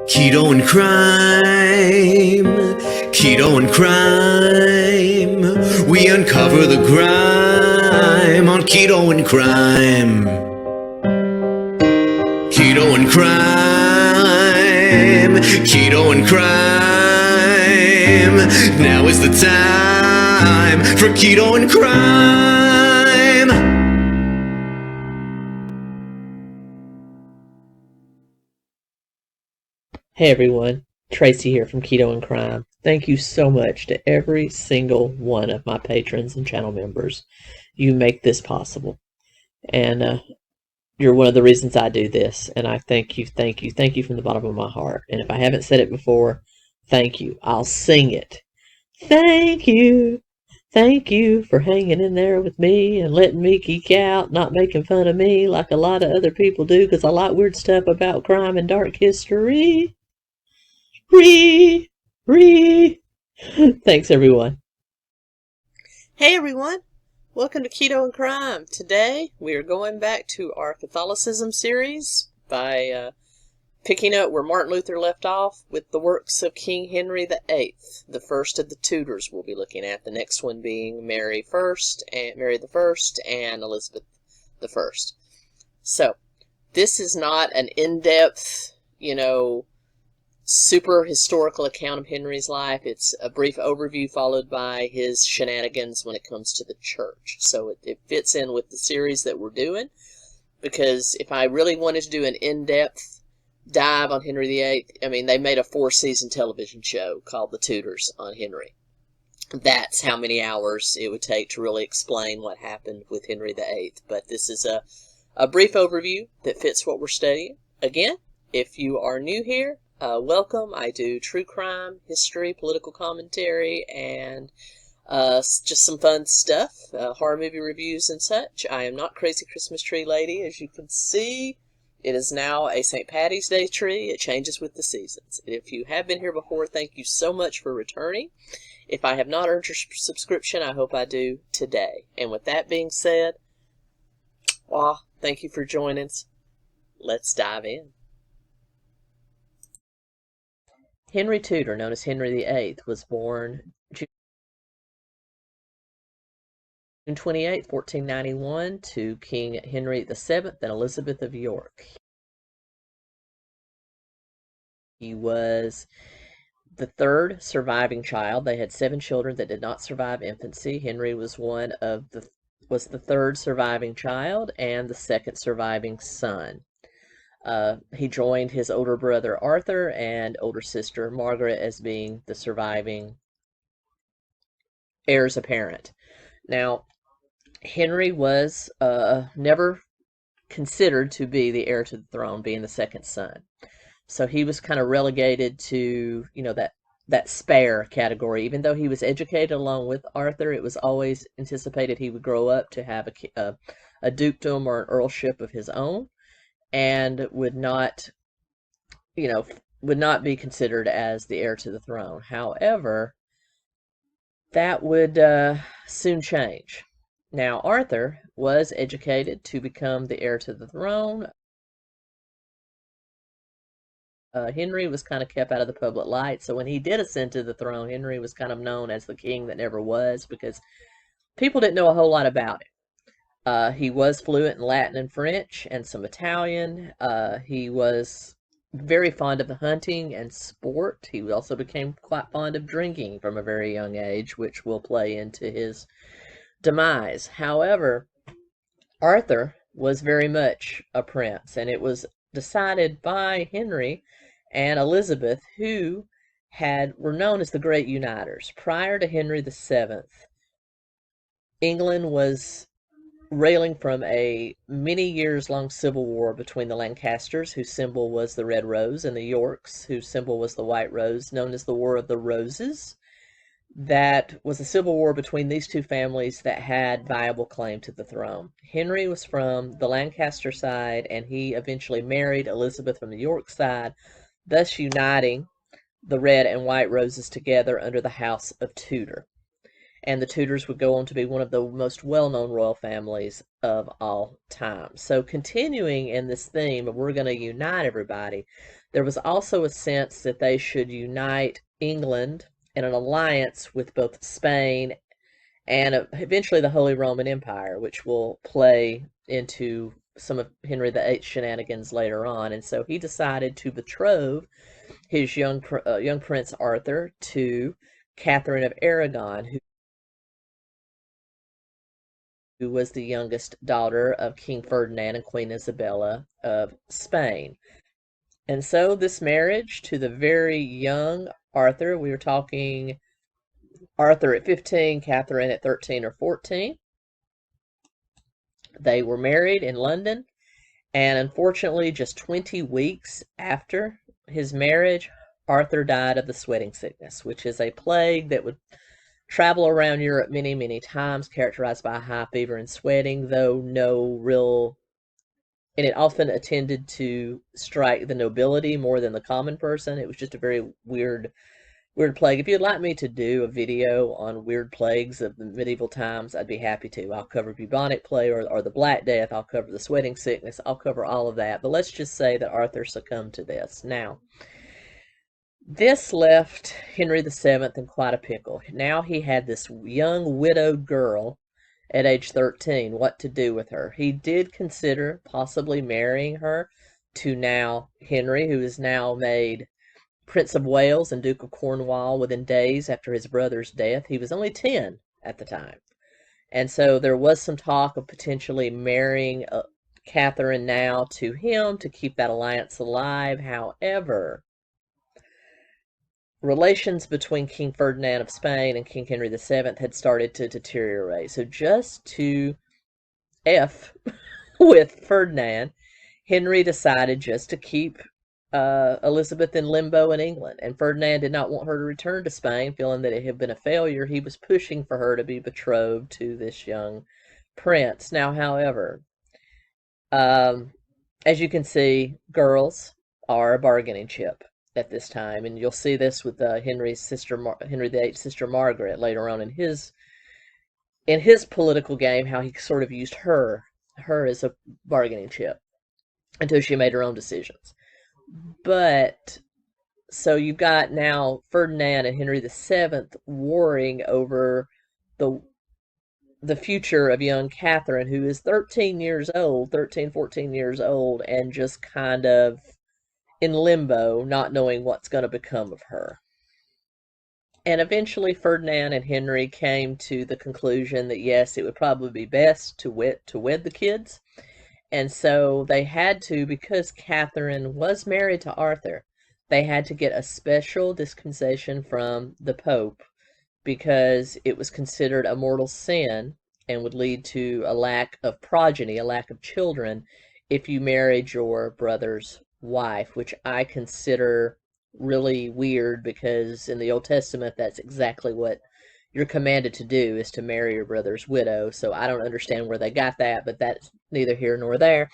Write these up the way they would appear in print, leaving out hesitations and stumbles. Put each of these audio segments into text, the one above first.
Keto and crime, keto and crime. We uncover the grime on keto and crime. Keto and crime, keto and crime. Now is the time for keto and crime. Hey everyone, Tracy here from Keto and Crime. Thank you so much to every single one of my patrons and channel members. You make this possible. And you're one of the reasons I do this. And I thank you from the bottom of my heart. And if I haven't said it before, thank you. I'll sing it. Thank you. Thank you for hanging in there with me and letting me geek out, not making fun of me like a lot of other people do, because I like weird stuff about crime and dark history. Thanks, everyone. Hey, everyone. Welcome to Keto and Crime. Today, we are going back to our Catholicism series by picking up where Martin Luther left off with the works of King Henry VIII, the first of the Tudors we'll be looking at. The next one being Mary I and Elizabeth I. So, this is not an in-depth, super historical account of Henry's life. It's a brief overview followed by his shenanigans when it comes to the church. So it fits in with the series that we're doing, because if I really wanted to do an in-depth dive on Henry VIII, they made a 4-season television show called The Tudors on Henry. That's how many hours it would take to really explain what happened with Henry VIII. But this is a brief overview that fits what we're studying. Again, if you are new here, welcome. I do true crime, history, political commentary, and just some fun stuff, horror movie reviews and such. I am not Crazy Christmas Tree Lady, as you can see. It is now a St. Patty's Day tree. It changes with the seasons. If you have been here before, thank you so much for returning. If I have not earned your subscription, I hope I do today. And with that being said, thank you for joining us. Let's dive in. Henry Tudor, known as Henry VIII, was born June 28, 1491, to King Henry VII and Elizabeth of York. He was the third surviving child. They had 7 children that did not survive infancy. Henry was the third surviving child and the second surviving son. He joined his older brother Arthur and older sister Margaret as being the surviving heirs apparent. Now, Henry was never considered to be the heir to the throne, being the second son. So he was kind of relegated to, that spare category. Even though he was educated along with Arthur, it was always anticipated he would grow up to have a dukedom or an earlship of his own, and would not be considered as the heir to the throne. However, that would soon change. Now, Arthur was educated to become the heir to the throne. Henry was kind of kept out of the public light, so when he did ascend to the throne, Henry was kind of known as the king that never was, because people didn't know a whole lot about him. He was fluent in Latin and French and some Italian. He was very fond of the hunting and sport. He also became quite fond of drinking from a very young age, which will play into his demise. However, Arthur was very much a prince, and it was decided by Henry and Elizabeth, who were known as the Great Uniters. Prior to Henry VII, England was railing from a many years long civil war between the Lancasters, whose symbol was the red rose, and the Yorks, whose symbol was the white rose, known as the War of the Roses. That was a civil war between these two families that had viable claim to the throne. Henry was from the Lancaster side, and he eventually married Elizabeth from the York side, thus uniting the red and white roses together under the House of Tudor. and the Tudors would go on to be one of the most well-known royal families of all time. So continuing in this theme of we're going to unite everybody, there was also a sense that they should unite England in an alliance with both Spain and eventually the Holy Roman Empire, which will play into some of Henry VIII's shenanigans later on. And so he decided to betroth his young Prince Arthur to Catherine of Aragon, who was the youngest daughter of King Ferdinand and Queen Isabella of Spain. And so this marriage to the very young Arthur, we were talking Arthur at 15, Catherine at 13 or 14. They were married in London, and unfortunately, just 20 weeks after his marriage, Arthur died of the sweating sickness, which is a plague that would travel around Europe many, many times, characterized by high fever and sweating, though no real... And it often tended to strike the nobility more than the common person. It was just a very weird plague. If you'd like me to do a video on weird plagues of the medieval times, I'd be happy to. I'll cover bubonic plague or the Black Death. I'll cover the sweating sickness. I'll cover all of that. But let's just say that Arthur succumbed to this. Now, this left Henry VII in quite a pickle. Now he had this young widowed girl at age 13. What to do with her? He did consider possibly marrying her to now Henry, who is now made Prince of Wales and Duke of Cornwall within days after his brother's death. He was only 10 at the time. And so there was some talk of potentially marrying Catherine now to him to keep that alliance alive. However, relations between King Ferdinand of Spain and King Henry VII had started to deteriorate. So just to F with Ferdinand, Henry decided just to keep Elizabeth in limbo in England, and Ferdinand did not want her to return to Spain, feeling that it had been a failure. He was pushing for her to be betrothed to this young prince. Now, however, as you can see, girls are a bargaining chip at this time, and you'll see this with Henry VIII's sister Margaret later on in his political game, how he sort of used her as a bargaining chip until she made her own decisions. But so you've got now Ferdinand and Henry VII warring over the future of young Catherine, who is 13, 14 years old, and just kind of in limbo, not knowing what's going to become of her. And eventually Ferdinand and Henry came to the conclusion that yes, it would probably be best to wed the kids. And so they had to, because Catherine was married to Arthur, they had to get a special dispensation from the Pope, because it was considered a mortal sin and would lead to a lack of progeny, a lack of children, if you married your brother's wife, which I consider really weird, because in the Old Testament, that's exactly what you're commanded to do, is to marry your brother's widow. So I don't understand where they got that, but that's neither here nor there.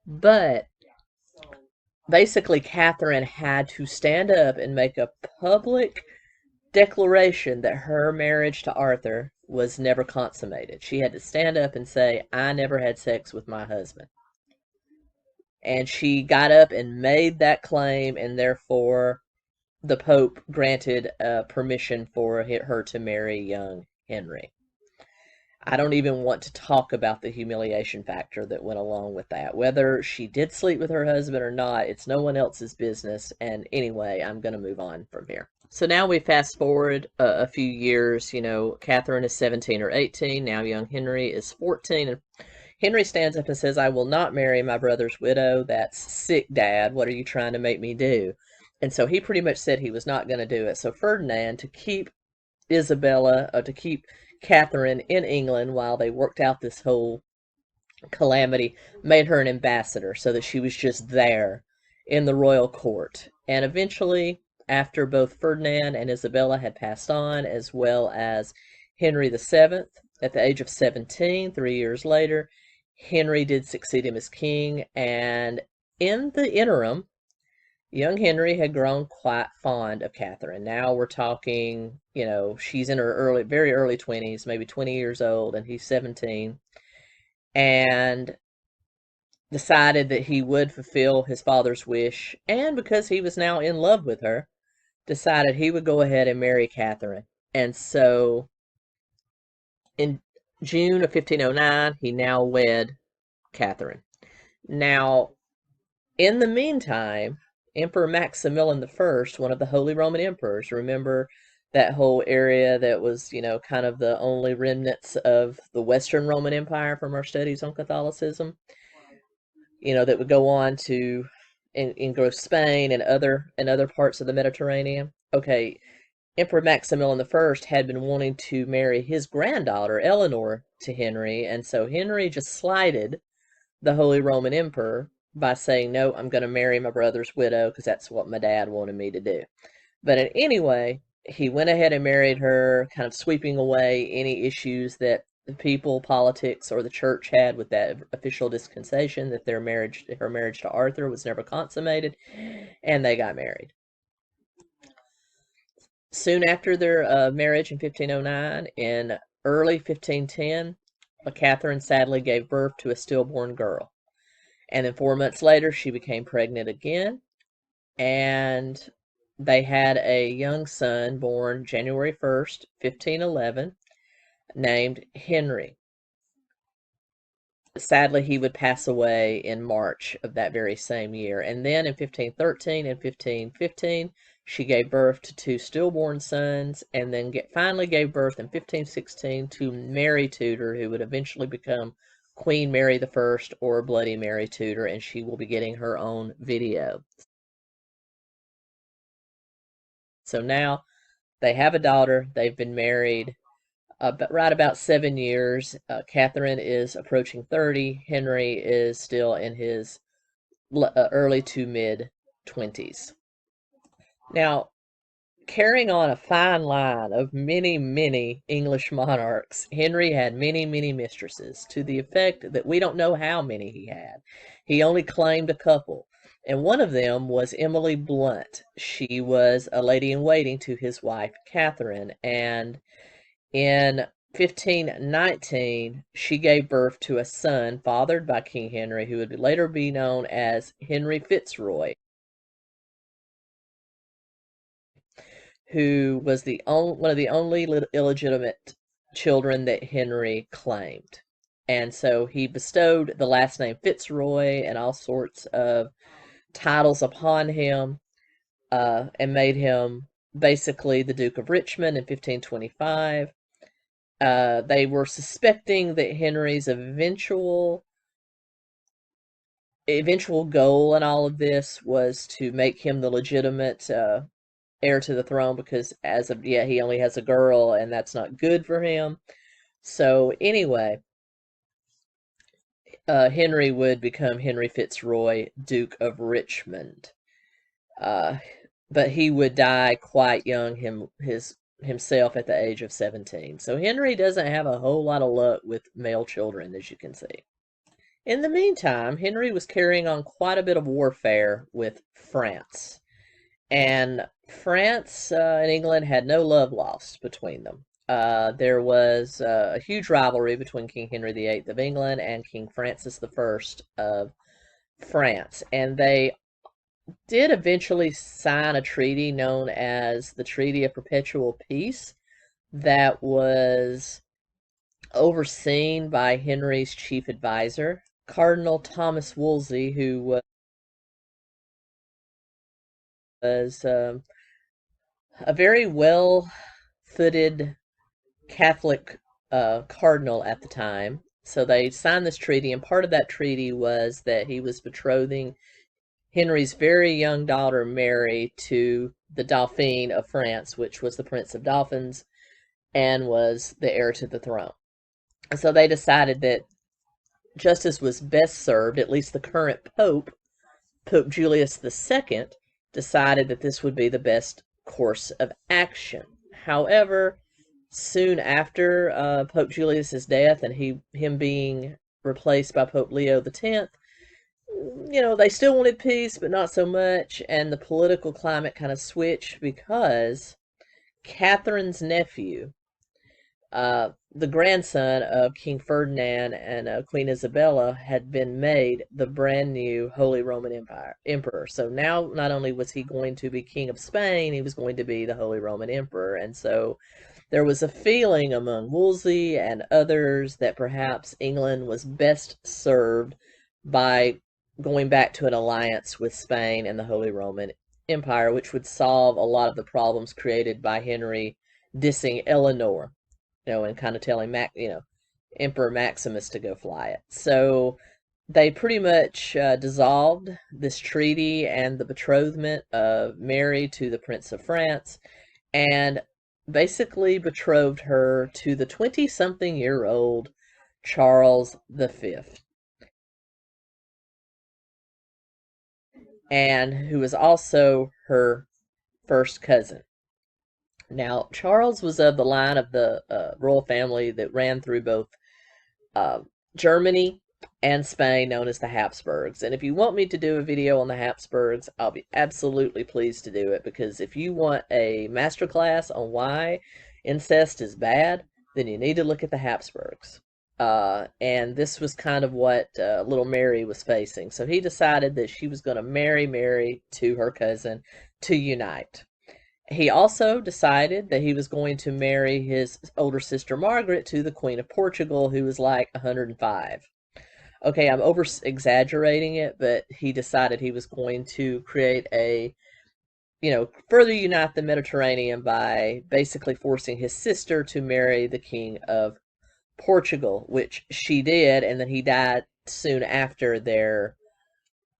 But basically, Catherine had to stand up and make a public declaration that her marriage to Arthur was never consummated. She had to stand up and say, I never had sex with my husband. And she got up and made that claim, and therefore the Pope granted permission for her to marry young Henry. I don't even want to talk about the humiliation factor that went along with that. Whether she did sleep with her husband or not, it's no one else's business. And anyway, I'm going to move on from here. So now we fast forward a few years. You know, Catherine is 17 or 18. Now young Henry is 14. And Henry stands up and says, I will not marry my brother's widow. That's sick, Dad. What are you trying to make me do? And so he pretty much said he was not going to do it. So Ferdinand, to keep Catherine in England while they worked out this whole calamity, made her an ambassador so that she was just there in the royal court. And eventually, after both Ferdinand and Isabella had passed on, as well as Henry VII, at the age of 17, 3 years later, Henry did succeed him as king. And in the interim, young Henry had grown quite fond of Catherine. Now we're talking, she's in her very early 20s, maybe 20 years old, and he's 17, and decided that he would fulfill his father's wish, and because he was now in love with her, decided he would go ahead and marry Catherine. And so in June of 1509, he now wed Catherine. Now, in the meantime, Emperor Maximilian I, one of the Holy Roman Emperors, remember that whole area that was, kind of the only remnants of the Western Roman Empire from our studies on Catholicism, that would go on to engross Spain and other parts of the Mediterranean. Okay, Emperor Maximilian I had been wanting to marry his granddaughter, Eleanor, to Henry, and so Henry just slighted the Holy Roman Emperor by saying, no, I'm going to marry my brother's widow because that's what my dad wanted me to do. But anyway, he went ahead and married her, kind of sweeping away any issues that the people, politics, or the church had with that official dispensation that her marriage to Arthur was never consummated, and they got married. Soon after their marriage in 1509, in early 1510, Catherine sadly gave birth to a stillborn girl. And then 4 months later, she became pregnant again, and they had a young son born January 1st, 1511, named Henry. Sadly, he would pass away in March of that very same year. And then in 1513 and 1515, she gave birth to 2 stillborn sons, and then finally gave birth in 1516 to Mary Tudor, who would eventually become Queen Mary I, or Bloody Mary Tudor, and she will be getting her own video. So now they have a daughter. They've been married right about 7 years. Catherine is approaching 30. Henry is still in his early to mid 20s. Now, carrying on a fine line of many, many English monarchs, Henry had many, many mistresses, to the effect that we don't know how many he had. He only claimed a couple, and one of them was Emily Blunt. She was a lady-in-waiting to his wife, Catherine, and in 1519, she gave birth to a son fathered by King Henry, who would later be known as Henry Fitzroy, who was one of the only illegitimate children that Henry claimed. And so he bestowed the last name Fitzroy and all sorts of titles upon him, and made him basically the Duke of Richmond in 1525. They were suspecting that Henry's eventual goal in all of this was to make him the legitimate heir to the throne, because as of yet he only has a girl, and that's not good for him. So anyway, Henry would become Henry Fitzroy, Duke of Richmond. But he would die quite young himself at the age of 17. So Henry doesn't have a whole lot of luck with male children, as you can see. In the meantime, Henry was carrying on quite a bit of warfare with France. And France and England had no love lost between them. There was a huge rivalry between King Henry VIII of England and King Francis I of France. And they did eventually sign a treaty known as the Treaty of Perpetual Peace that was overseen by Henry's chief advisor, Cardinal Thomas Wolsey, who was a very well-footed Catholic cardinal at the time. So they signed this treaty, and part of that treaty was that he was betrothing Henry's very young daughter, Mary, to the Dauphin of France, which was the Prince of Dauphins, and was the heir to the throne. And so they decided that justice was best served, at least the current Pope, Pope Julius II, decided that this would be the best course of action. However, soon after Pope Julius's death and him being replaced by Pope Leo X, you know, they still wanted peace, but not so much, and the political climate kind of switched because Catherine's nephew, the grandson of King Ferdinand and Queen Isabella, had been made the brand new Holy Roman Emperor. So now not only was he going to be King of Spain, he was going to be the Holy Roman Emperor. And so there was a feeling among Wolsey and others that perhaps England was best served by going back to an alliance with Spain and the Holy Roman Empire, which would solve a lot of the problems created by Henry dissing Eleanor, you know, and kind of telling Emperor Maximus to go fly it. So they pretty much dissolved this treaty and the betrothment of Mary to the Prince of France, and basically betrothed her to the 20-something-year-old Charles V, and who was also her first cousin. Now, Charles was of the line of the royal family that ran through both Germany and Spain, known as the Habsburgs. And if you want me to do a video on the Habsburgs, I'll be absolutely pleased to do it, because if you want a masterclass on why incest is bad, then you need to look at the Habsburgs. And this was kind of what little Mary was facing. So he decided that she was going to marry Mary to her cousin to unite. He also decided that he was going to marry his older sister Margaret to the Queen of Portugal, who was like 105. Okay, I'm over-exaggerating it, but he decided he was going to create a, further unite the Mediterranean by basically forcing his sister to marry the King of Portugal, which she did, and then he died soon after their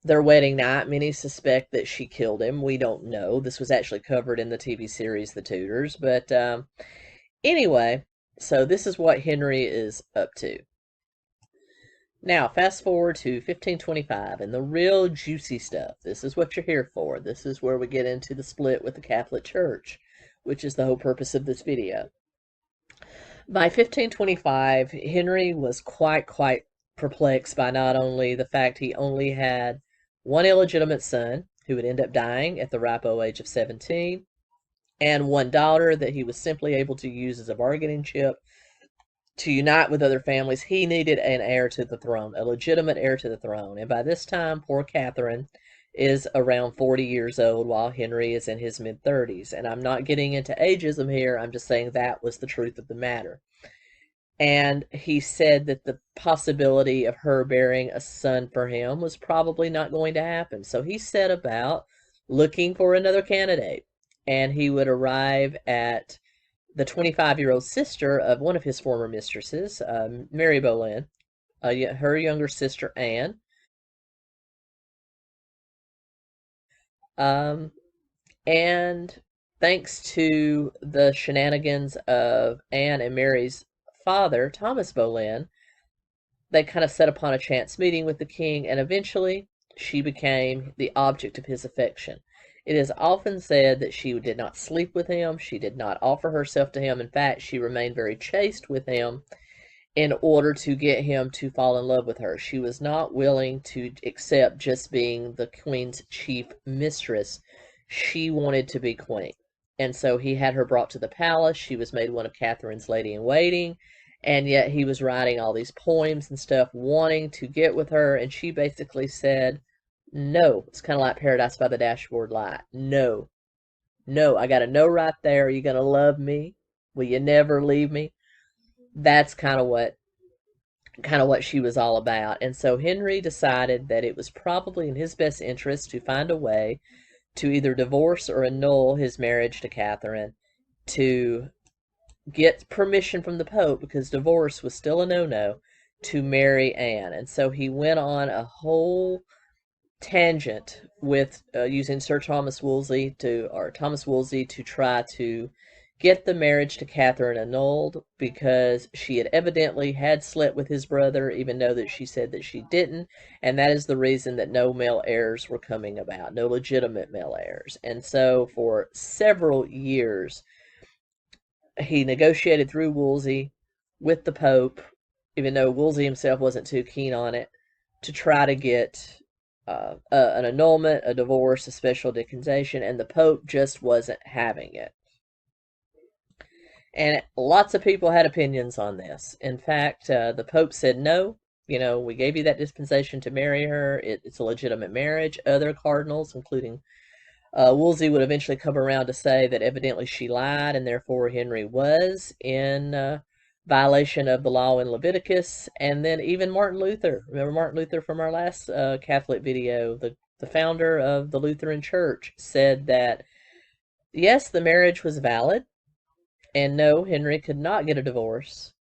wedding night. Many suspect that she killed him. We don't know. This was actually covered in the TV series The Tudors. But anyway, so this is what Henry is up to. Now, fast forward to 1525, and the real juicy stuff. This is what you're here for. This is where we get into the split with the Catholic Church, which is the whole purpose of this video. By 1525, Henry was quite perplexed by not only the fact he only had one illegitimate son, who would end up dying at the ripe old age of 17, and one daughter that he was simply able to use as a bargaining chip to unite with other families. He needed an heir to the throne, a legitimate heir to the throne. And by this time, poor Catherine is around 40 years old, while Henry is in his mid-30s. And I'm not getting into ageism here. I'm just saying that was the truth of the matter. And he said that the possibility of her bearing a son for him was probably not going to happen. So he set about looking for another candidate. And he would arrive at the 25-year-old sister of one of his former mistresses, Mary Boleyn, her younger sister, Anne. And thanks to the shenanigans of Anne and Mary's father, Thomas Boleyn, they kind of set upon a chance meeting with the king, and eventually she became the object of his affection. It is often said that she did not sleep with him, she did not offer herself to him. In fact, she remained very chaste with him in order to get him to fall in love with her. She was not willing to accept just being the queen's chief mistress. She wanted to be queen. And so he had her brought to the palace. She was made one of Catherine's lady-in-waiting. And yet he was writing all these poems and stuff, wanting to get with her. And she basically said, no. It's kind of like Paradise by the Dashboard Light. No. No, I got a no right there. Are you going to love me? Will you never leave me? That's kind of what she was all about. And so Henry decided that it was probably in his best interest to find a way to either divorce or annul his marriage to Catherine, to get permission from the Pope, because divorce was still a no-no, to marry Anne. And so he went on a whole tangent with using Sir Thomas Wolsey to try to get the marriage to Catherine annulled, because she had evidently had slept with his brother, even though that she said that she didn't, and that is the reason that no male heirs were coming about, no legitimate male heirs. And so for several years, he negotiated through Wolsey with the Pope, even though Wolsey himself wasn't too keen on it, to try to get an annulment, a divorce, a special dispensation, and the Pope just wasn't having it. And lots of people had opinions on this. In fact, the Pope said, no, we gave you that dispensation to marry her. It's a legitimate marriage. Other cardinals, including Wolsey, would eventually come around to say that evidently she lied, and therefore Henry was in violation of the law in Leviticus. And then even Martin Luther, remember Martin Luther from our last Catholic video, the founder of the Lutheran Church, said that, yes, the marriage was valid, and no, Henry could not get a divorce.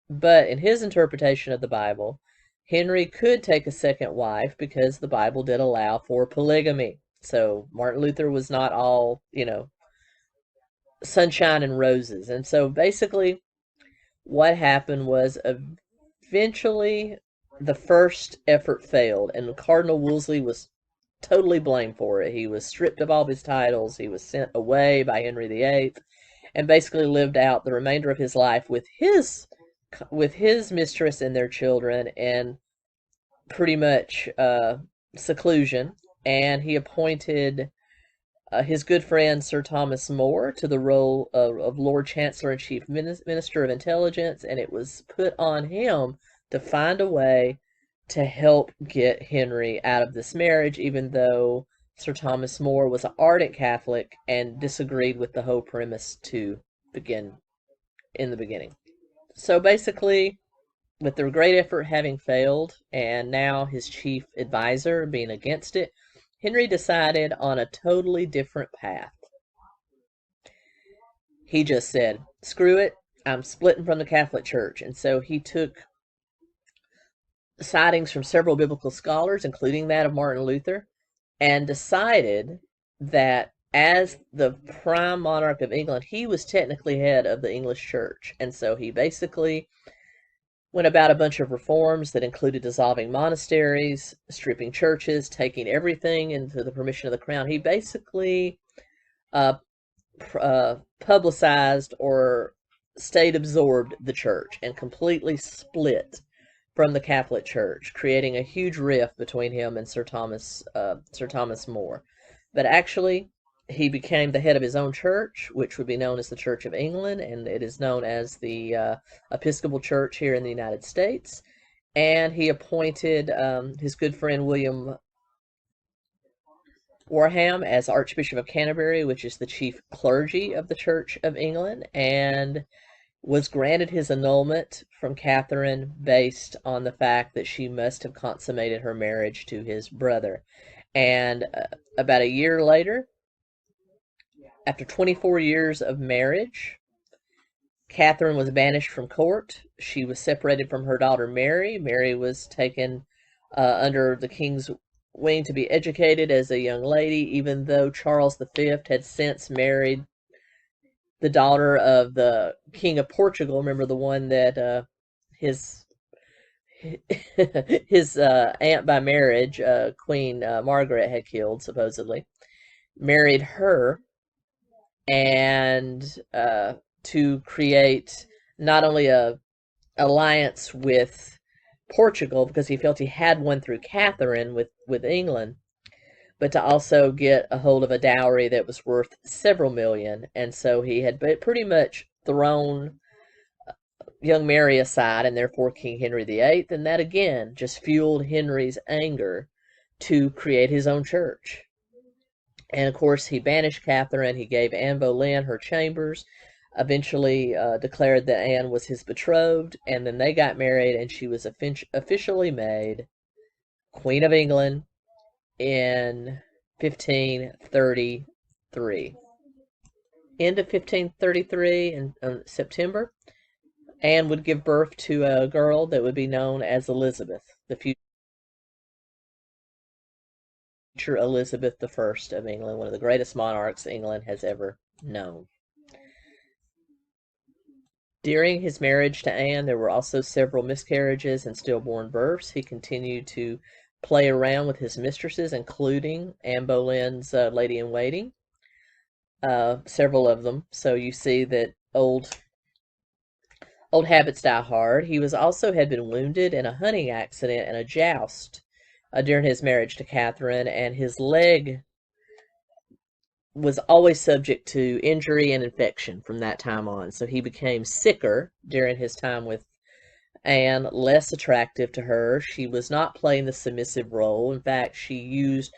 But in his interpretation of the Bible, Henry could take a second wife because the Bible did allow for polygamy. So Martin Luther was not all, sunshine and roses. And so basically what happened was eventually the first effort failed, and Cardinal Wolsey was totally blamed for it. He was stripped of all his titles. He was sent away by Henry VIII and basically lived out the remainder of his life with his mistress and their children in pretty much seclusion. And he appointed his good friend Sir Thomas More to the role of Lord Chancellor and Chief Minister of Intelligence, and it was put on him to find a way to help get Henry out of this marriage, even though Sir Thomas More was an ardent Catholic and disagreed with the whole premise to begin in the beginning. So basically, with the great effort having failed, and now his chief advisor being against it, Henry decided on a totally different path. He just said, screw it, I'm splitting from the Catholic Church. And so he took sightings from several biblical scholars, including that of Martin Luther, and decided that as the prime monarch of England, he was technically head of the English Church. And so he basically went about a bunch of reforms that included dissolving monasteries, stripping churches, taking everything into the permission of the crown. He basically publicized or state absorbed the church and completely split from the Catholic Church, creating a huge rift between him and Sir Thomas More. But actually, he became the head of his own church, which would be known as the Church of England, and it is known as the Episcopal Church here in the United States. And he appointed his good friend William Warham as Archbishop of Canterbury, which is the chief clergy of the Church of England, and was granted his annulment from Catherine based on the fact that she must have consummated her marriage to his brother. And about a year later, after 24 years of marriage, Catherine was banished from court. She was separated from her daughter Mary. Mary was taken under the king's wing to be educated as a young lady, even though Charles V had since married the daughter of the King of Portugal. Remember, the one that his aunt by marriage, Queen Margaret, had killed, supposedly. Married her, and to create not only a alliance with Portugal, because he felt he had one through Catherine with England, but to also get a hold of a dowry that was worth several million. And so he had pretty much thrown young Mary aside, and therefore King Henry VIII, and that again just fueled Henry's anger to create his own church. And of course, he banished Catherine. He gave Anne Boleyn her chambers, eventually declared that Anne was his betrothed, and then they got married, and she was officially made Queen of England in 1533. End of 1533, in September, Anne would give birth to a girl that would be known as Elizabeth, the future Elizabeth I of England, one of the greatest monarchs England has ever known. During his marriage to Anne, there were also several miscarriages and stillborn births. He continued to play around with his mistresses, including Anne Boleyn's lady-in-waiting, several of them. So you see that old habits die hard. He was also had been wounded in a hunting accident and a joust during his marriage to Catherine, and his leg was always subject to injury and infection from that time on. So he became sicker during his time with Anne, less attractive to her. She was not playing the submissive role. In fact, she used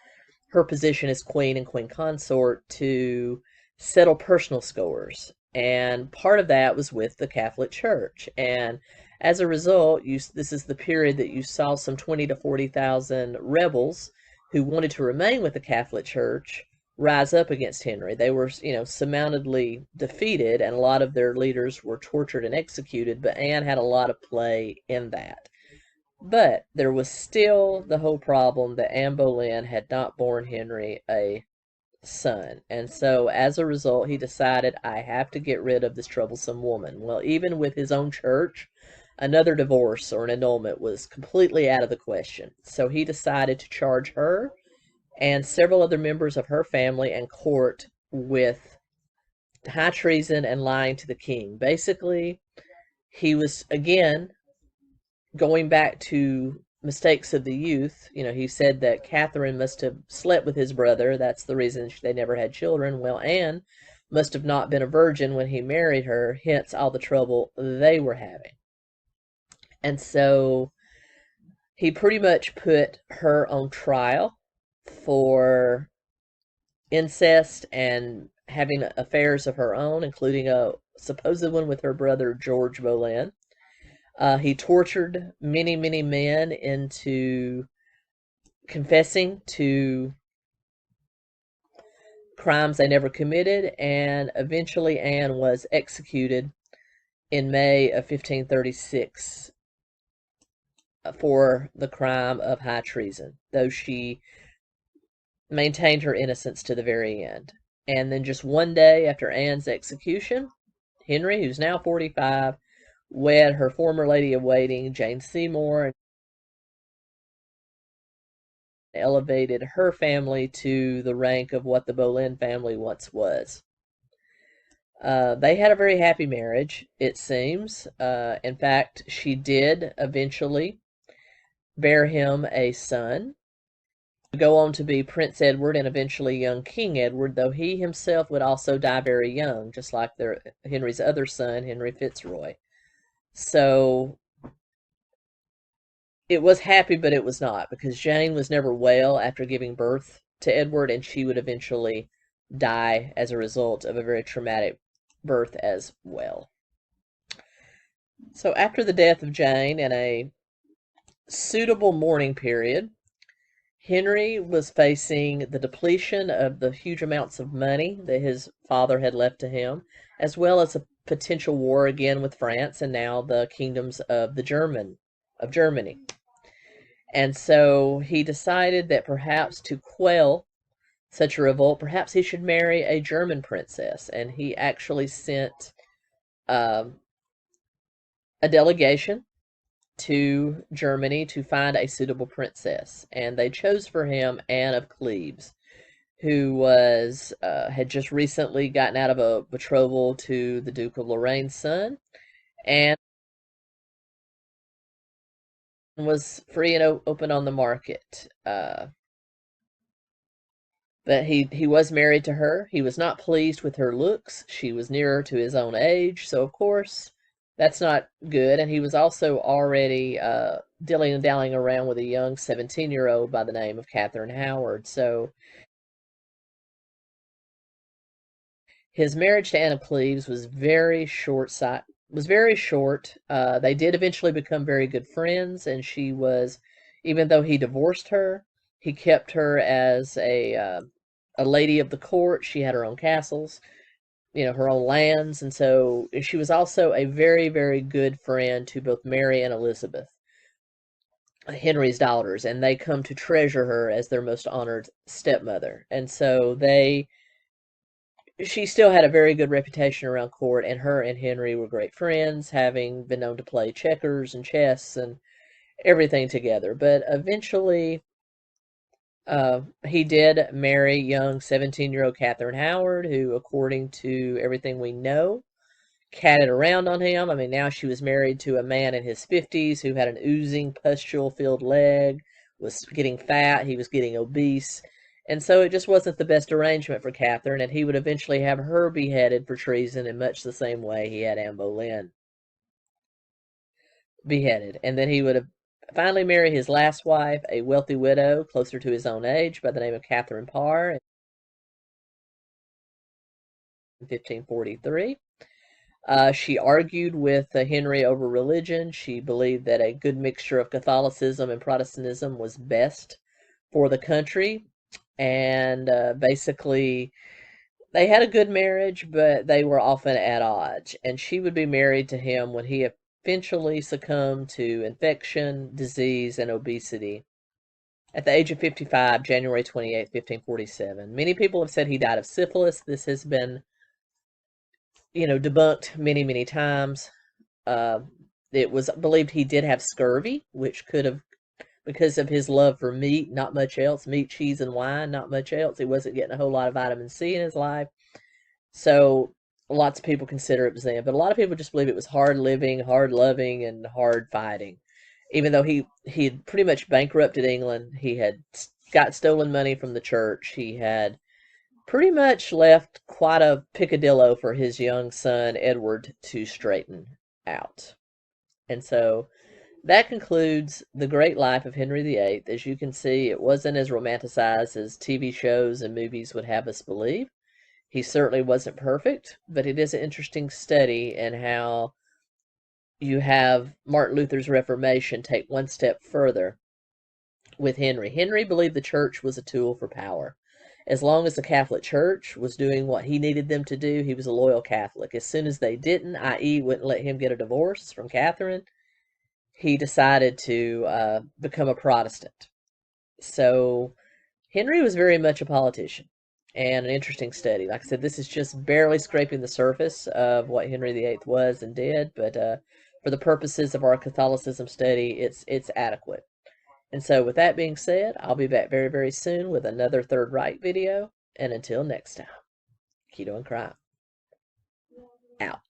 her position as queen and queen consort to settle personal scores. And part of that was with the Catholic Church. And as a result, this is the period that you saw some 20 to 40,000 rebels who wanted to remain with the Catholic Church rise up against Henry. They were, surmountedly defeated, and a lot of their leaders were tortured and executed, but Anne had a lot of play in that. But there was still the whole problem that Anne Boleyn had not borne Henry a son. And so as a result, he decided, I have to get rid of this troublesome woman. Well, even with his own church, another divorce or an annulment was completely out of the question. So he decided to charge her and several other members of her family and court with high treason and lying to the king. Basically, he was, again, going back to mistakes of the youth. He said that Catherine must have slept with his brother. That's the reason they never had children. Well, Anne must have not been a virgin when he married her, hence all the trouble they were having. And so he pretty much put her on trial for incest and having affairs of her own, including a supposed one with her brother George Boleyn. He tortured many, many men into confessing to crimes they never committed, and eventually Anne was executed in May of 1536 for the crime of high treason, though she maintained her innocence to the very end. And then just one day after Anne's execution, Henry, who's now 45, wed her former lady of waiting, Jane Seymour, and elevated her family to the rank of what the Boleyn family once was. They had a very happy marriage, it seems. In fact, she did eventually bear him a son, go on to be Prince Edward and eventually young King Edward, though he himself would also die very young, just like Henry's other son, Henry Fitzroy. So it was happy, but it was not, because Jane was never well after giving birth to Edward, and she would eventually die as a result of a very traumatic birth as well. So after the death of Jane and a suitable mourning period, Henry was facing the depletion of the huge amounts of money that his father had left to him, as well as a potential war again with France and now the kingdoms of Germany. And so he decided that perhaps to quell such a revolt, perhaps he should marry a German princess. And he actually sent a delegation to Germany to find a suitable princess, and they chose for him Anne of Cleves, who was had just recently gotten out of a betrothal to the Duke of Lorraine's son, and was free and open on the market. But he was married to her. He was not pleased with her looks. She was nearer to his own age, so of course that's not good. And he was also already dilling and dallying around with a young 17-year-old by the name of Catherine Howard. So his marriage to Anne of Cleves was very short. They did eventually become very good friends, and she was, even though he divorced her, he kept her as a lady of the court. She had her own castles, her own lands, and so she was also a very, very good friend to both Mary and Elizabeth, Henry's daughters, and they come to treasure her as their most honored stepmother. And so she still had a very good reputation around court, and her and Henry were great friends, having been known to play checkers and chess and everything together. But eventually, he did marry young 17-year-old Catherine Howard, who, according to everything we know, catted around on him. Now she was married to a man in his 50s who had an oozing, pustule-filled leg, was getting fat, he was getting obese, and so it just wasn't the best arrangement for Catherine, and he would eventually have her beheaded for treason in much the same way he had Anne Boleyn beheaded. And then he would finally marry his last wife, a wealthy widow closer to his own age by the name of Catherine Parr, in 1543. She argued with Henry over religion. She believed that a good mixture of Catholicism and Protestantism was best for the country. And basically, they had a good marriage, but they were often at odds. And she would be married to him when he eventually succumbed to infection, disease, and obesity at the age of 55, January 28, 1547. Many people have said he died of syphilis. This has been, debunked many, many times. It was believed he did have scurvy, which could have, because of his love for meat, not much else, meat, cheese, and wine, not much else. He wasn't getting a whole lot of vitamin C in his life. So lots of people consider it was them, but a lot of people just believe it was hard living, hard loving, and hard fighting. Even though he had pretty much bankrupted England, he had got stolen money from the church, he had pretty much left quite a peccadillo for his young son Edward to straighten out. And so that concludes the great life of Henry VIII. As you can see, it wasn't as romanticized as TV shows and movies would have us believe. He certainly wasn't perfect, but it is an interesting study in how you have Martin Luther's Reformation take one step further with Henry. Henry believed the church was a tool for power. As long as the Catholic Church was doing what he needed them to do, he was a loyal Catholic. As soon as they didn't, i.e. wouldn't let him get a divorce from Catherine, he decided to become a Protestant. So Henry was very much a politician and an interesting study. Like I said, this is just barely scraping the surface of what Henry VIII was and did, but for the purposes of our Catholicism study, it's adequate. And so with that being said, I'll be back very, very soon with another Third Reich video. And until next time, keto and crime out.